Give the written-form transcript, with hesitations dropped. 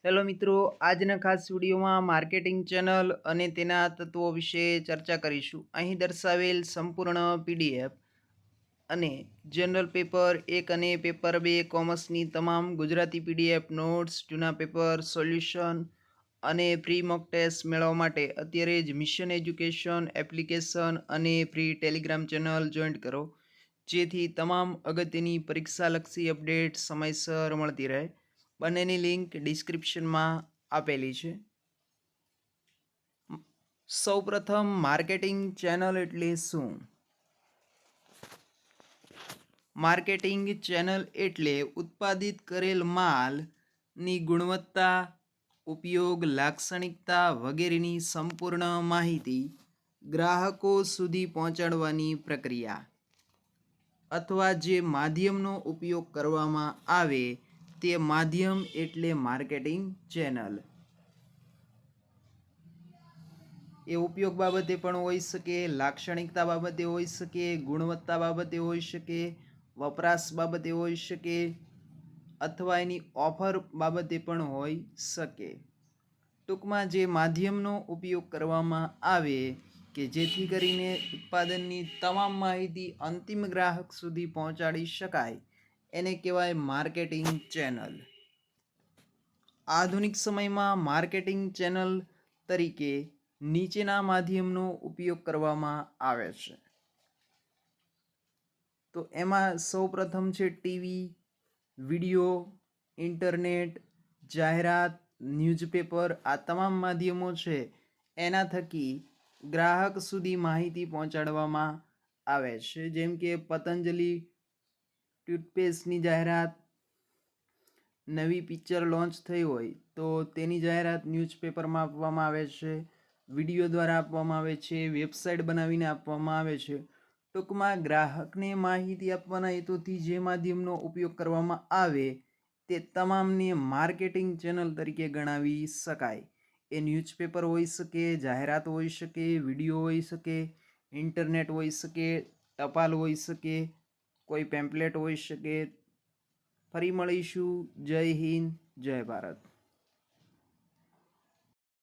Hello મિત્રો, આજના ખાસ વિડીયોમાં માર્કેટિંગ ચેનલ અને તેના તત્વો વિશે ચર્ચા કરીશું. અહીં દર્શાવેલ સંપૂર્ણ પીડીએફ અને જનરલ પેપર 1 અને પેપર 2 કોમર્સની તમામ ગુજરાતી પીડીએફ નોટ્સ, જૂના પેપર, સોલ્યુશન અને ફ્રી મોક ટેસ્ટ મેળવવા માટે અત્યારે જ મિશન એજ્યુકેશન એપ્લિકેશન અને ફ્રી ટેલિગ્રામ ચેનલ જોઈન્ટ કરો, જેથી તમામ અગત્યની પરીક્ષાલક્ષી અપડેટ સમયસર મળતી રહે. બંનેની લિંક ડિસ્ક્રિપ્શનમાં આપેલી છે. સૌપ્રથમ માર્કેટિંગ ચેનલ એટલે શું? માર્કેટિંગ ચેનલ એટલે ઉત્પાદિત કરેલ માલની ગુણવત્તા, ઉપયોગ, લાક્ષણિકતા વગેરેની સંપૂર્ણ માહિતી ગ્રાહકો સુધી પહોંચાડવાની પ્રક્રિયા અથવા જે માધ્યમનો ઉપયોગ કરવામાં આવે તે માધ્યમ એટલે માર્કેટિંગ ચેનલ. એ ઉપયોગ બાબતે પણ હોઈ શકે, લાક્ષણિકતા બાબતે હોઈ શકે, ગુણવત્તા બાબતે હોઈ શકે, વપરાશ બાબતે હોઈ શકે અથવા એની ઓફર બાબતે પણ હોઈ શકે. ટૂંકમાં જે માધ્યમનો ઉપયોગ કરવામાં આવે કે જેથી કરીને ઉત્પાદનની તમામ માહિતી અંતિમ ગ્રાહક સુધી પહોંચાડી શકાય એને કહેવાય માર્કેટિંગ ચેનલ. આધુનિક સમયમાં માર્કેટિંગ ચેનલ તરીકે નીચેના માધ્યમનો ઉપયોગ કરવામાં આવે છે. તો એમાં સૌપ્રથમ છે ટીવી, વિડીયો, ઇન્ટરનેટ, જાહેરાત, ન્યૂઝપેપર. આ તમામ માધ્યમો છે એના થકી ગ્રાહક સુધી માહિતી પહોંચાડવામાં આવે છે. જેમ કે પતંજલિ ટૂથપેસ્ટની જાહેરાત, નવી પિક્ચર લોન્ચ થઈ હોય તો તેની જાહેરાત ન્યૂઝપેપરમાં આપવામાં આવે છે, વિડીયો દ્વારા આપવામાં આવે છે, વેબસાઇટ બનાવીને આપવામાં આવે છે. ટૂંકમાં ગ્રાહકને માહિતી આપવાના હેતુથી જે માધ્યમનો ઉપયોગ કરવામાં આવે તે તમામને માર્કેટિંગ ચેનલ તરીકે ગણાવી શકાય. એ ન્યૂઝપેપર હોઈ શકે, જાહેરાત હોઈ શકે, વિડીયો હોઈ શકે, ઇન્ટરનેટ હોઈ શકે, ટપાલ હોઈ શકે, કોઈ પેમ્પલેટ હોઈ શકે. ફરી મળીશું. જય હિન્દ, જય ભારત.